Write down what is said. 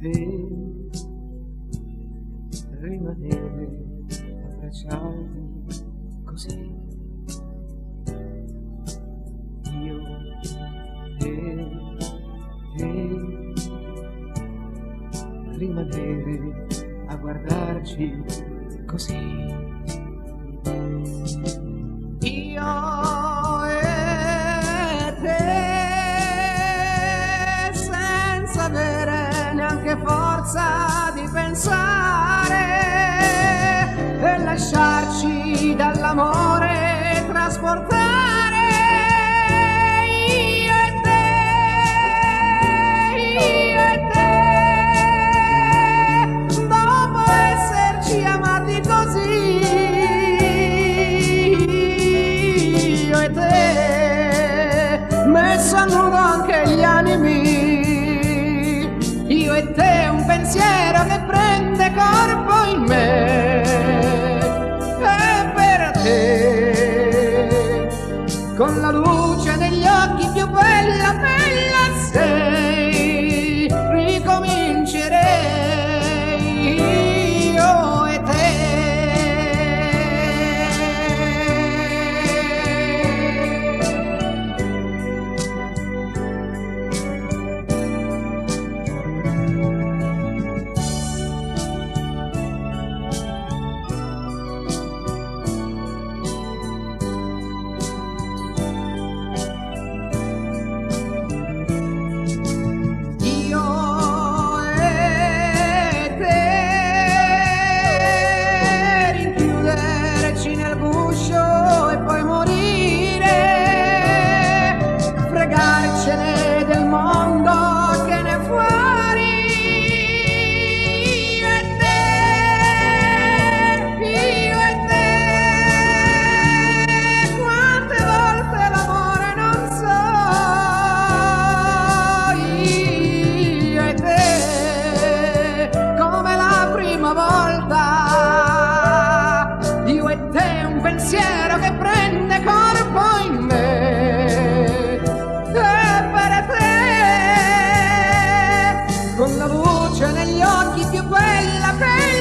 e rimanere abbracciati così, io e rimanere a guardarci così, io e te, senza avere neanche forza di pensare e lasciarci dall'amore trasportare, io e te, dopo esserci amati così, io e te, messo a nudo anche gli animi, io e te, un pensiero che prende corpo in me, e per te, con la luce negli occhi più bella, bella sei, ricomincerei, io e te. E poi morire, fregarcene del mondo che ne è fuori, io e te, quante volte l'amore non so, io e te, come la prima volta, io e te, un pensiero che prende corpo in me, e per te, con la luce negli occhi più bella che